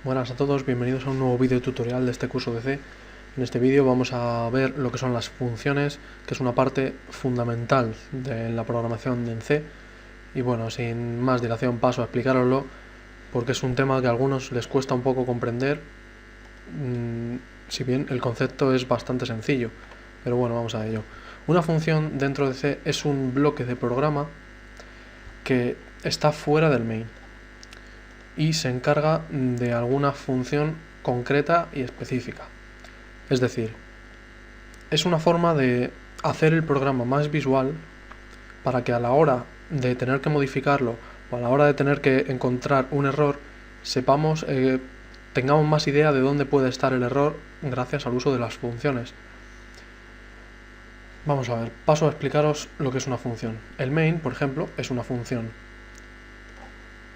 Buenas a todos, bienvenidos a un nuevo vídeo tutorial de este curso de C. En este vídeo vamos a ver lo que son las funciones, que es una parte fundamental de la programación en C. Y bueno, sin más dilación paso a explicároslo, porque es un tema que a algunos les cuesta un poco comprender, si bien el concepto es bastante sencillo. Pero bueno, vamos a ello. Una función dentro de C es un bloque de programa que está fuera del main y se encarga de alguna función concreta y específica. Es decir, es una forma de hacer el programa más visual para que a la hora de tener que modificarlo o a la hora de tener que encontrar un error, sepamos, tengamos más idea de dónde puede estar el error gracias al uso de las funciones. Vamos a ver, paso a explicaros lo que es una función. El main, por ejemplo, es una función.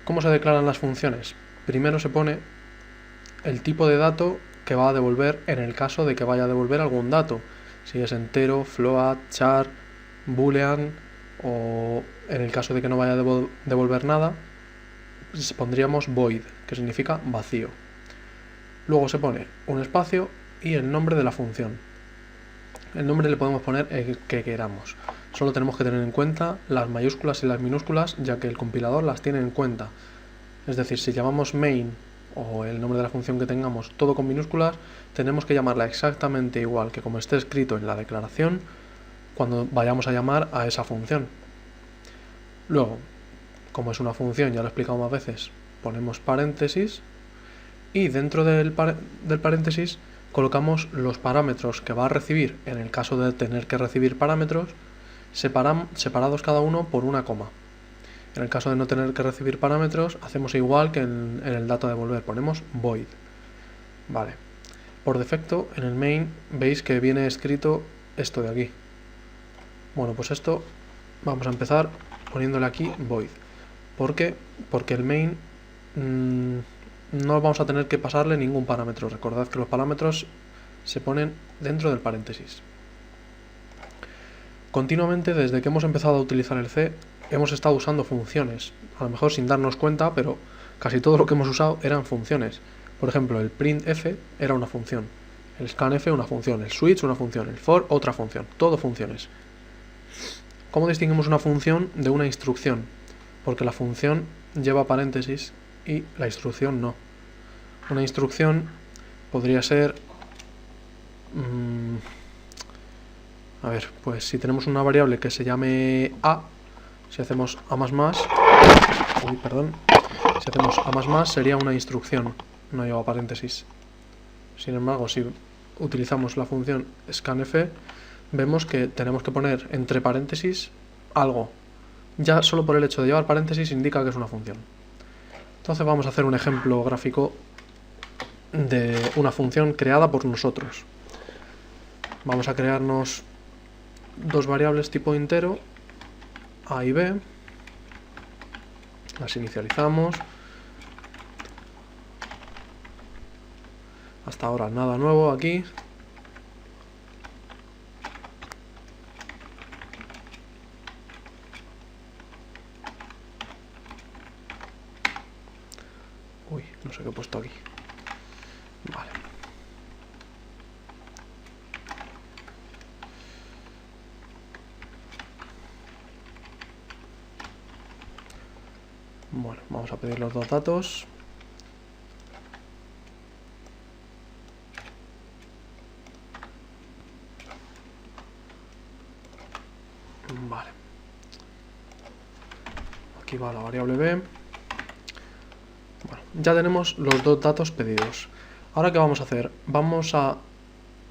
¿Cómo se declaran las funciones? Primero se pone el tipo de dato que va a devolver en el caso de que vaya a devolver algún dato. Si es entero, float, char, boolean, o en el caso de que no vaya a devolver nada, pues pondríamos void, que significa vacío. Luego se pone un espacio y el nombre de la función. El nombre le podemos poner el que queramos. Solo tenemos que tener en cuenta las mayúsculas y las minúsculas, ya que el compilador las tiene en cuenta. Es decir, si llamamos main o el nombre de la función que tengamos todo con minúsculas, tenemos que llamarla exactamente igual que como esté escrito en la declaración cuando vayamos a llamar a esa función. Luego, como es una función, ya lo he explicado más veces, ponemos paréntesis y dentro del paréntesis colocamos los parámetros que va a recibir en el caso de tener que recibir parámetros, separados cada uno por una coma. En el caso de no tener que recibir parámetros, hacemos igual que en el dato a devolver, ponemos void. Vale. Por defecto, en el main veis que viene escrito esto de aquí. Bueno, pues esto vamos a empezar poniéndole aquí void. ¿Por qué? Porque el main no vamos a tener que pasarle ningún parámetro. Recordad que los parámetros se ponen dentro del paréntesis. Continuamente, desde que hemos empezado a utilizar el C, hemos estado usando funciones. A lo mejor sin darnos cuenta, pero casi todo lo que hemos usado eran funciones. Por ejemplo, el printf era una función, el scanf una función, el switch una función, el for otra función. Todo funciones. ¿Cómo distinguimos una función de una instrucción? Porque la función lleva paréntesis y la instrucción no. Una instrucción podría ser... a ver, pues si tenemos una variable que se llame a, si hacemos a más más, si hacemos a más más sería una instrucción, no lleva paréntesis. Sin embargo, si utilizamos la función scanf, vemos que tenemos que poner entre paréntesis algo. Ya solo por el hecho de llevar paréntesis indica que es una función. Entonces vamos a hacer un ejemplo gráfico de una función creada por nosotros. Vamos a crearnos dos variables tipo entero, a y b, las inicializamos. Hasta ahora nada nuevo aquí. Uy, no sé qué he puesto aquí. Vale. Bueno, vamos a pedir los dos datos. Vale. Aquí va la variable b. Bueno, ya tenemos los dos datos pedidos. Ahora, ¿qué vamos a hacer? Vamos a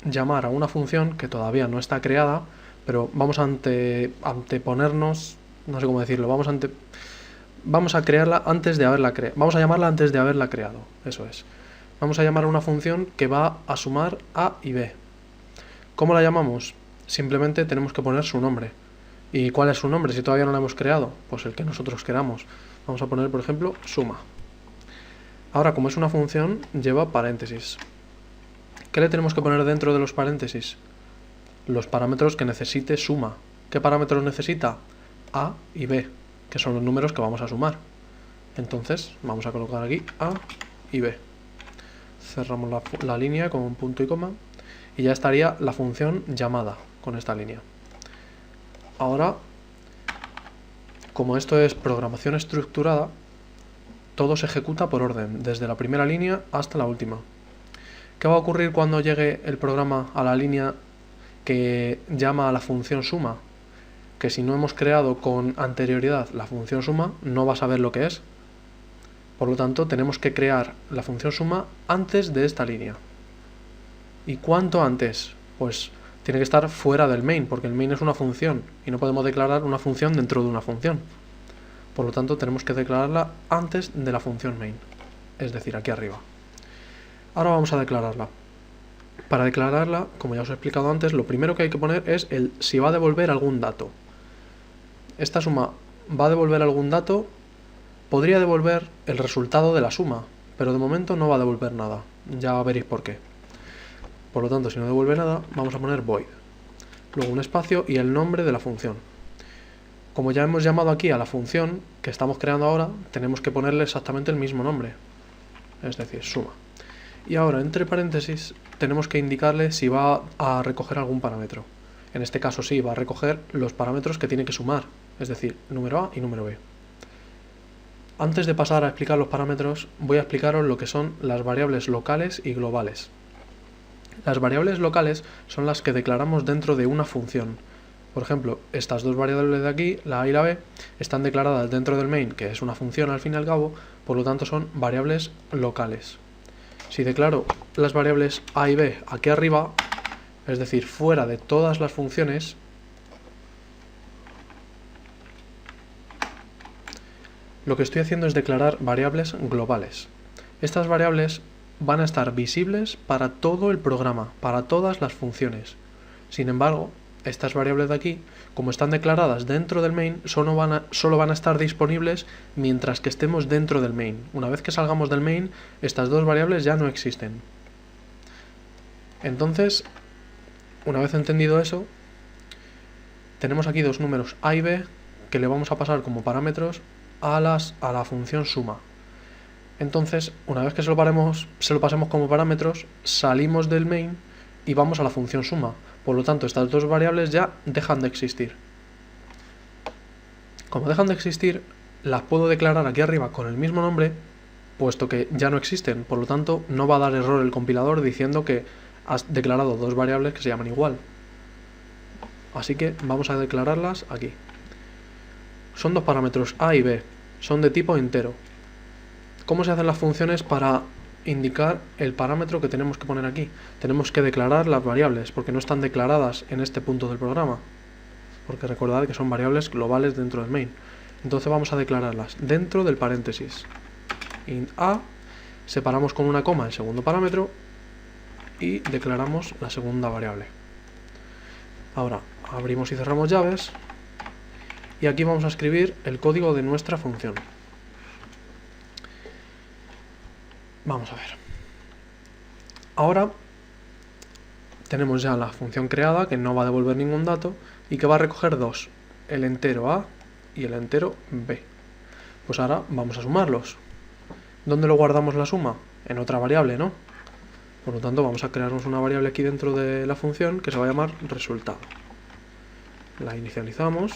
llamar a una función que todavía no está creada, pero vamos a anteponernos, no sé cómo decirlo, vamos a crearla antes de haberla creado. Vamos a llamarla antes de haberla creado, eso es. Vamos a llamar a una función que va a sumar a y b. ¿Cómo la llamamos? Simplemente tenemos que poner su nombre. ¿Y cuál es su nombre si todavía no la hemos creado? Pues el que nosotros queramos. Vamos a poner, por ejemplo, suma. Ahora, como es una función, lleva paréntesis. ¿Qué le tenemos que poner dentro de los paréntesis? Los parámetros que necesite suma. ¿Qué parámetros necesita? A y B, que son los números que vamos a sumar. Entonces, vamos a colocar aquí A y B. Cerramos la línea con un punto y coma y ya estaría la función llamada con esta línea. Ahora, como esto es programación estructurada, todo se ejecuta por orden, desde la primera línea hasta la última. ¿Qué va a ocurrir cuando llegue el programa a la línea que llama a la función suma? Que si no hemos creado con anterioridad la función suma, no va a saber lo que es. Por lo tanto, tenemos que crear la función suma antes de esta línea. ¿Y cuánto antes? Pues tiene que estar fuera del main, porque el main es una función y no podemos declarar una función dentro de una función. Por lo tanto, tenemos que declararla antes de la función main, es decir, aquí arriba. Ahora vamos a declararla. Para declararla, como ya os he explicado antes, lo primero que hay que poner es el si va a devolver algún dato. Esta suma va a devolver algún dato, podría devolver el resultado de la suma, pero de momento no va a devolver nada. Ya veréis por qué. Por lo tanto, si no devuelve nada, vamos a poner void. Luego un espacio y el nombre de la función. Como ya hemos llamado aquí a la función que estamos creando ahora, tenemos que ponerle exactamente el mismo nombre, es decir, suma. Y ahora, entre paréntesis, tenemos que indicarle si va a recoger algún parámetro. En este caso sí, va a recoger los parámetros que tiene que sumar, es decir, número A y número B. Antes de pasar a explicar los parámetros, voy a explicaros lo que son las variables locales y globales. Las variables locales son las que declaramos dentro de una función. Por ejemplo, estas dos variables de aquí, la A y la B, están declaradas dentro del main, que es una función al fin y al cabo, por lo tanto son variables locales. Si declaro las variables A y B aquí arriba, es decir, fuera de todas las funciones, lo que estoy haciendo es declarar variables globales. Estas variables van a estar visibles para todo el programa, para todas las funciones. Sin embargo, estas variables de aquí, como están declaradas dentro del main, solo van a estar disponibles mientras que estemos dentro del main. Una vez que salgamos del main, estas dos variables ya no existen. Entonces, una vez entendido eso, tenemos aquí dos números A y B que le vamos a pasar como parámetros a la función suma. Entonces, una vez que se lo pasemos como parámetros, salimos del main y vamos a la función suma. Por lo tanto, estas dos variables ya dejan de existir. Como dejan de existir, las puedo declarar aquí arriba con el mismo nombre, puesto que ya no existen. Por lo tanto, no va a dar error el compilador diciendo que has declarado dos variables que se llaman igual. Así que vamos a declararlas aquí. Son dos parámetros A y B, son de tipo entero. ¿Cómo se hacen las funciones para indicar el parámetro que tenemos que poner aquí? Tenemos que declarar las variables, porque no están declaradas en este punto del programa. Porque recordad que son variables globales dentro del main. Entonces vamos a declararlas dentro del paréntesis. Int A, separamos con una coma el segundo parámetro y declaramos la segunda variable. Ahora abrimos y cerramos llaves y aquí vamos a escribir el código de nuestra función. Vamos a ver. Ahora tenemos ya la función creada que no va a devolver ningún dato y que va a recoger dos, el entero A y el entero B. Pues ahora vamos a sumarlos. ¿Dónde lo guardamos la suma? En otra variable, ¿no? Por lo tanto vamos a crearnos una variable aquí dentro de la función que se va a llamar resultado. La inicializamos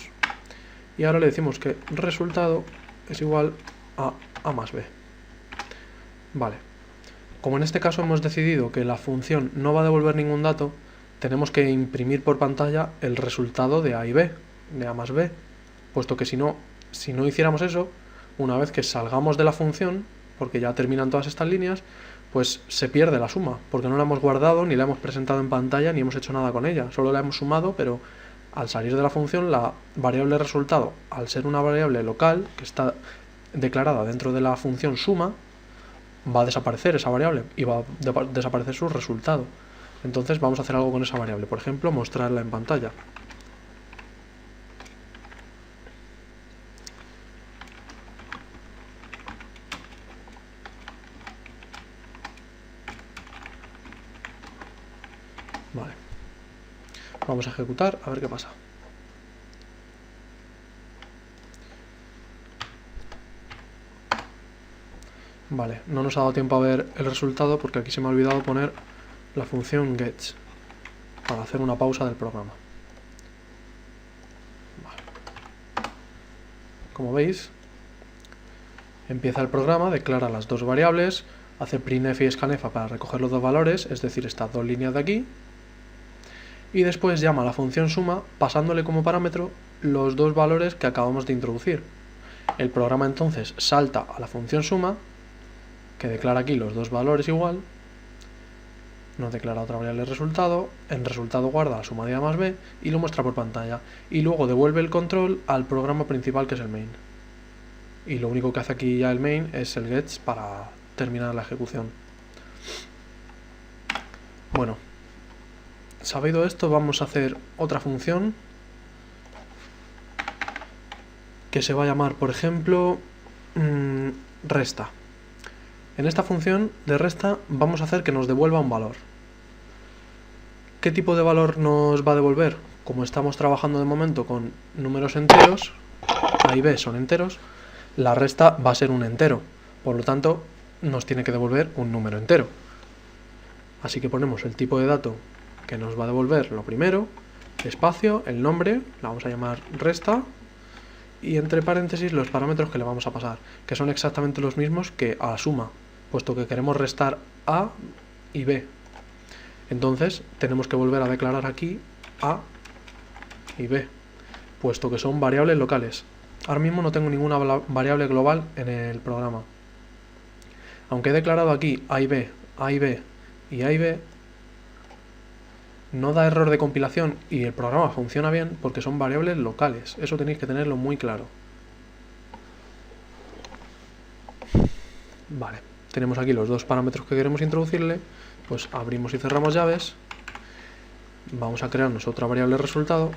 y ahora le decimos que resultado es igual a A más B. Vale, como en este caso hemos decidido que la función no va a devolver ningún dato, tenemos que imprimir por pantalla el resultado de A y B, de A más B, puesto que si no hiciéramos eso, una vez que salgamos de la función, porque ya terminan todas estas líneas, pues se pierde la suma, porque no la hemos guardado, ni la hemos presentado en pantalla, ni hemos hecho nada con ella, solo la hemos sumado, pero al salir de la función, la variable resultado, al ser una variable local, que está declarada dentro de la función suma, va a desaparecer esa variable y va a desaparecer su resultado. Entonces vamos a hacer algo con esa variable, por ejemplo, mostrarla en pantalla. Vale. Vamos a ejecutar, a ver qué pasa. Vale, no nos ha dado tiempo a ver el resultado porque aquí se me ha olvidado poner la función gets para hacer una pausa del programa. Vale. Como veis, empieza el programa, declara las dos variables, hace printf y scanf para recoger los dos valores, es decir, estas dos líneas de aquí, y después llama a la función suma pasándole como parámetro los dos valores que acabamos de introducir. El programa entonces salta a la función suma, que declara aquí los dos valores igual, nos declara otra variable resultado, en resultado guarda la suma de A más B y lo muestra por pantalla, y luego devuelve el control al programa principal que es el main. Y lo único que hace aquí ya el main es el gets para terminar la ejecución. Bueno, sabido esto, vamos a hacer otra función que se va a llamar, por ejemplo, resta. En esta función de resta vamos a hacer que nos devuelva un valor. ¿Qué tipo de valor nos va a devolver? Como estamos trabajando de momento con números enteros, A y B son enteros, la resta va a ser un entero. Por lo tanto, nos tiene que devolver un número entero. Así que ponemos el tipo de dato que nos va a devolver lo primero, espacio, el nombre, la vamos a llamar resta, y entre paréntesis los parámetros que le vamos a pasar, que son exactamente los mismos que a la suma, puesto que queremos restar A y B. Entonces tenemos que volver a declarar aquí A y B, puesto que son variables locales. Ahora mismo no tengo ninguna variable global en el programa. Aunque he declarado aquí A y B, A y B y A y B, no da error de compilación y el programa funciona bien porque son variables locales. Eso tenéis que tenerlo muy claro. Vale, tenemos aquí los dos parámetros que queremos introducirle. Pues abrimos y cerramos llaves. Vamos a crearnos otra variable resultado,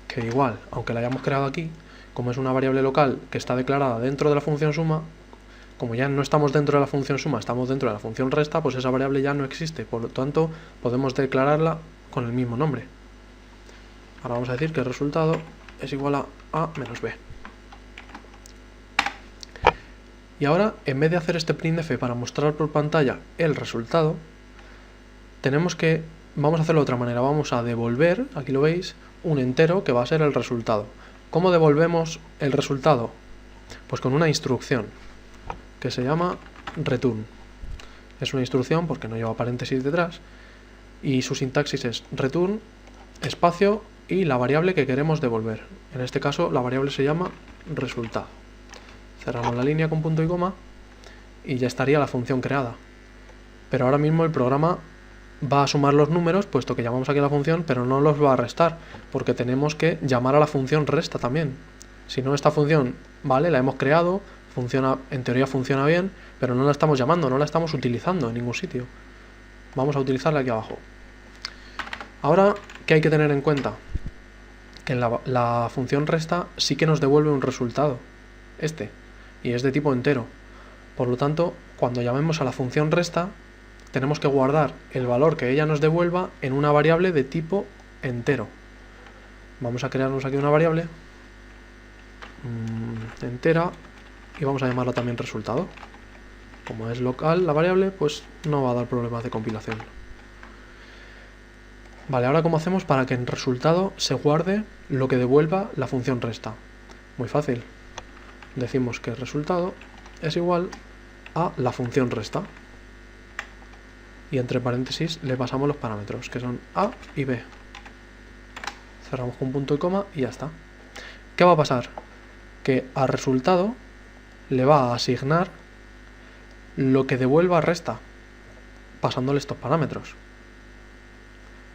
que igual, aunque la hayamos creado aquí, como es una variable local que está declarada dentro de la función suma, como ya no estamos dentro de la función suma, estamos dentro de la función resta, pues esa variable ya no existe, por lo tanto podemos declararla con el mismo nombre. Ahora vamos a decir que el resultado es igual a A menos B. Y ahora, en vez de hacer este printf para mostrar por pantalla el resultado, vamos a hacerlo de otra manera, vamos a devolver, aquí lo veis, un entero que va a ser el resultado. ¿Cómo devolvemos el resultado? Pues con una instrucción que se llama return. Es una instrucción porque no lleva paréntesis detrás y su sintaxis es return, espacio y la variable que queremos devolver. En este caso la variable se llama resultado. Cerramos la línea con punto y coma y ya estaría la función creada. Pero ahora mismo el programa va a sumar los números, puesto que llamamos aquí a la función, pero no los va a restar, porque tenemos que llamar a la función resta también. Si no, esta función, vale, la hemos creado, funciona, en teoría funciona bien, pero no la estamos llamando, no la estamos utilizando en ningún sitio. Vamos a utilizarla aquí abajo. Ahora, ¿qué hay que tener en cuenta? Que la función resta sí que nos devuelve un resultado, y es de tipo entero. Por lo tanto, cuando llamemos a la función resta, tenemos que guardar el valor que ella nos devuelva en una variable de tipo entero. Vamos a crearnos aquí una variable entera y vamos a llamarla también resultado. Como es local la variable, pues no va a dar problemas de compilación. Vale, ahora ¿cómo hacemos para que en resultado se guarde lo que devuelva la función resta? Muy fácil. Decimos que el resultado es igual a la función resta. Y entre paréntesis le pasamos los parámetros, que son A y B. Cerramos con punto y coma y ya está. ¿Qué va a pasar? Que al resultado le va a asignar lo que devuelva resta, pasándole estos parámetros.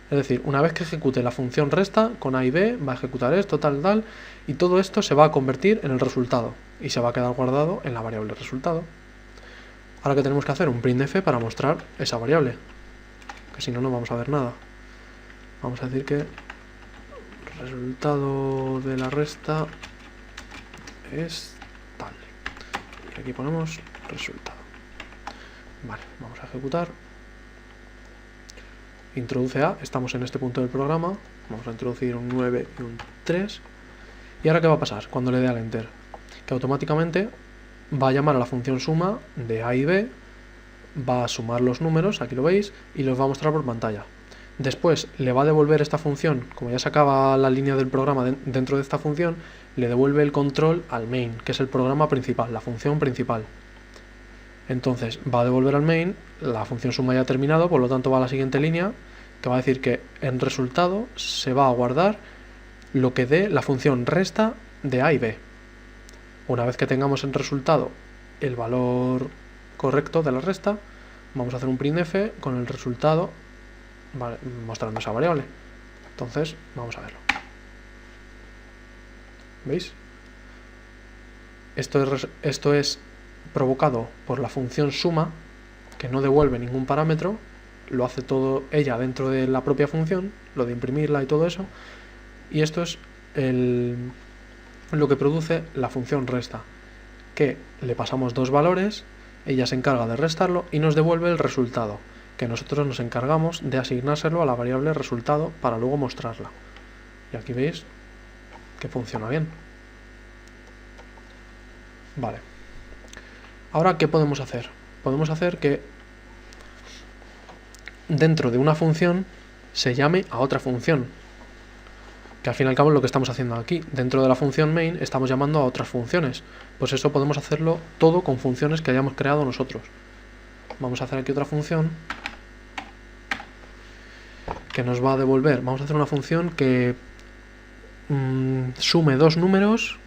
Es decir, una vez que ejecute la función resta, con A y B, va a ejecutar esto, tal, y todo esto se va a convertir en el resultado, y se va a quedar guardado en la variable resultado. Ahora que tenemos que hacer un printf para mostrar esa variable, que si no, no vamos a ver nada. Vamos a decir que el resultado de la resta es tal. Y aquí ponemos resultado. Vale, vamos a ejecutar. introduce A, estamos en este punto del programa, vamos a introducir un 9 y un 3, y ahora ¿qué va a pasar cuando le dé al Enter? Que automáticamente va a llamar a la función suma de A y B, va a sumar los números, aquí lo veis, y los va a mostrar por pantalla. Después le va a devolver esta función, como ya se acaba la línea del programa dentro de esta función, le devuelve el control al main, que es el programa principal, la función principal. Entonces va a devolver al main, la función suma ya ha terminado, por lo tanto va a la siguiente línea, que va a decir que en resultado se va a guardar lo que dé la función resta de A y B. Una vez que tengamos en resultado el valor correcto de la resta, vamos a hacer un printf con el resultado, vale, mostrando esa variable. Entonces vamos a verlo. ¿Veis? Esto es provocado por la función suma, que no devuelve ningún parámetro, lo hace todo ella dentro de la propia función, lo de imprimirla y todo eso, y esto es lo que produce la función resta, que le pasamos dos valores, ella se encarga de restarlo y nos devuelve el resultado, que nosotros nos encargamos de asignárselo a la variable resultado para luego mostrarla. Y aquí veis que funciona bien. Vale. Ahora, ¿qué podemos hacer? Podemos hacer que dentro de una función se llame a otra función, que al fin y al cabo es lo que estamos haciendo aquí. Dentro de la función main estamos llamando a otras funciones. Pues eso podemos hacerlo todo con funciones que hayamos creado nosotros. Vamos a hacer aquí otra función que nos va a devolver. Vamos a hacer una función que sume dos números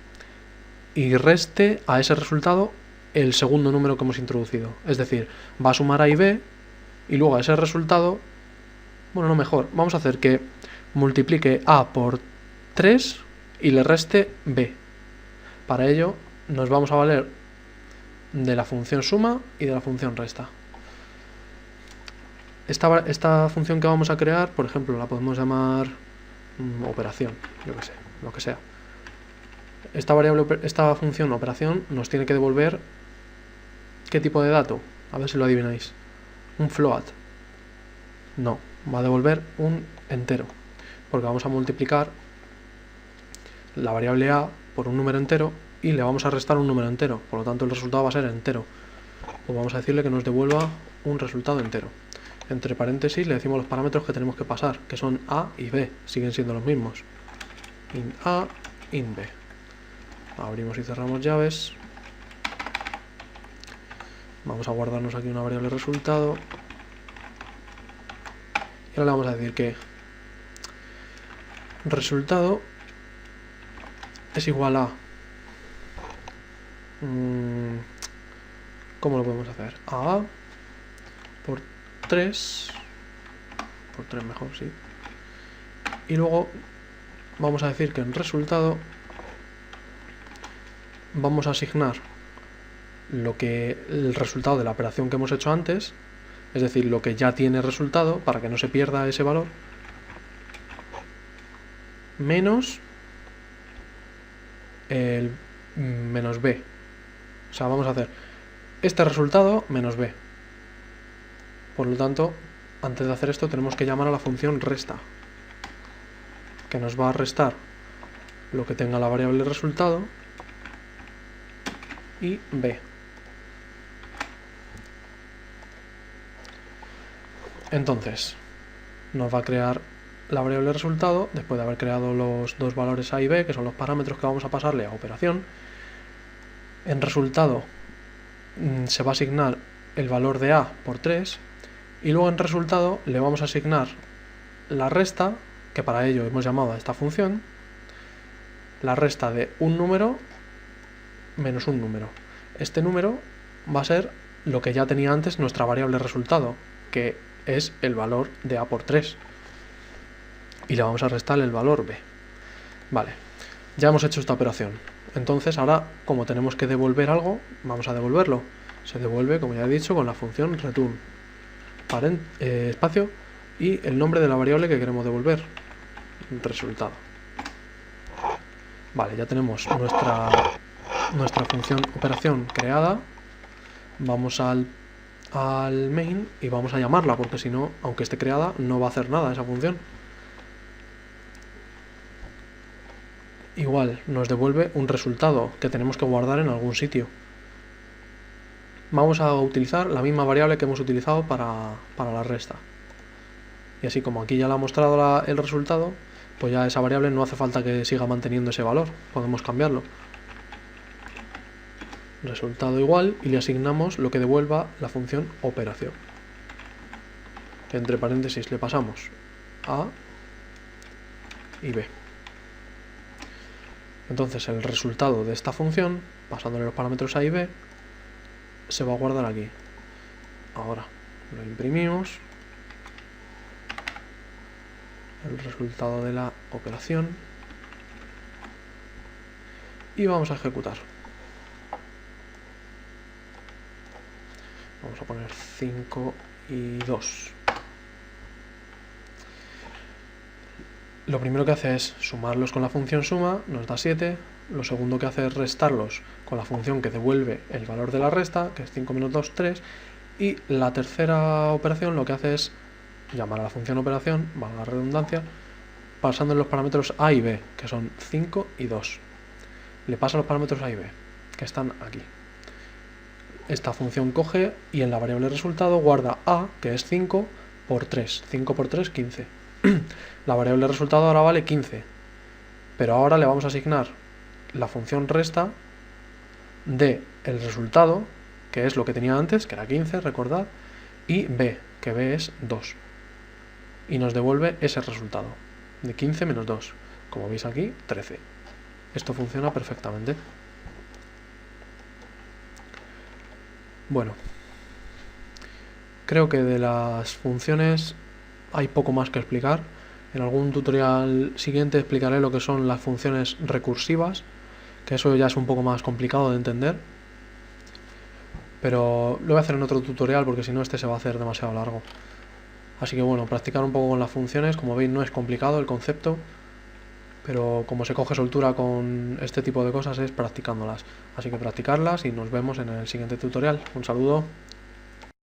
y reste a ese resultado el segundo número que hemos introducido. Es decir, va a sumar A y B y luego a ese resultado, bueno, no mejor, vamos a hacer que multiplique A por 3 y le reste B. Para ello nos vamos a valer de la función suma y de la función resta. Esta función que vamos a crear, por ejemplo, la podemos llamar operación, yo que sé, lo que sea. Esta función operación nos tiene que devolver ¿qué tipo de dato? A ver si lo adivináis. Un float. No, va a devolver un entero, porque vamos a multiplicar la variable A por un número entero y le vamos a restar un número entero, por lo tanto el resultado va a ser entero. Pues vamos a decirle que nos devuelva un resultado entero. Entre paréntesis le decimos los parámetros que tenemos que pasar, que son A y B, siguen siendo los mismos. Int A, int B. Abrimos y cerramos llaves. Vamos a guardarnos aquí una variable resultado. Y ahora le vamos a decir que resultado es igual a... ¿Cómo lo podemos hacer? A por 3, por 3 mejor, sí. Y luego vamos a decir que en resultado vamos a asignar el resultado de la operación que hemos hecho antes, es decir, lo que ya tiene resultado, para que no se pierda ese valor, menos el menos b. O sea, vamos a hacer este resultado menos b. Por lo tanto, antes de hacer esto tenemos que llamar a la función resta, que nos va a restar lo que tenga la variable resultado y b. Entonces, nos va a crear la variable resultado después de haber creado los dos valores a y b, que son los parámetros que vamos a pasarle a operación. En resultado se va a asignar el valor de a por 3 y luego en resultado le vamos a asignar la resta, que para ello hemos llamado a esta función, la resta de un número menos un número. Este número va a ser lo que ya tenía antes nuestra variable resultado, que es el valor de a por 3. Y le vamos a restar el valor b. Vale, ya hemos hecho esta operación. Entonces ahora, como tenemos que devolver algo, vamos a devolverlo. Se devuelve, como ya he dicho, con la función return. Espacio y el nombre de la variable que queremos devolver. Resultado. Vale, ya tenemos nuestra función operación creada. Vamos al al main y vamos a llamarla, porque si no, aunque esté creada, no va a hacer nada esa función. Igual nos devuelve un resultado que tenemos que guardar en algún sitio. Vamos a utilizar la misma variable que hemos utilizado para la resta. Y así como aquí ya le ha mostrado el resultado, pues ya esa variable no hace falta que siga manteniendo ese valor, podemos cambiarlo. Resultado igual y le asignamos lo que devuelva la función operación. Entre paréntesis le pasamos A y B. Entonces el resultado de esta función, pasándole los parámetros A y B, se va a guardar aquí. Ahora lo imprimimos. El resultado de la operación. Y vamos a ejecutar. Vamos a poner 5 y 2. Lo primero que hace es sumarlos con la función suma, nos da 7. Lo segundo que hace es restarlos con la función que devuelve el valor de la resta, que es 5 menos 2, 3. Y la tercera operación lo que hace es llamar a la función operación, valga la redundancia, pasando los parámetros A y B, que son 5 y 2. Le pasa los parámetros A y B, que están aquí. Esta función coge y en la variable resultado guarda A, que es 5 por 3. 5 por 3, 15. La variable resultado ahora vale 15. Pero ahora le vamos a asignar la función resta de el resultado, que es lo que tenía antes, que era 15, recordad, y B, que B es 2. Y nos devuelve ese resultado, de 15 menos 2. Como veis aquí, 13. Esto funciona perfectamente. Bueno, creo que de las funciones hay poco más que explicar. En algún tutorial siguiente explicaré lo que son las funciones recursivas, que eso ya es un poco más complicado de entender. Pero lo voy a hacer en otro tutorial porque si no este se va a hacer demasiado largo. Así que bueno, practicar un poco con las funciones. Como veis no es complicado el concepto, pero como se coge soltura con este tipo de cosas es practicándolas. Así que practicarlas y nos vemos en el siguiente tutorial. Un saludo.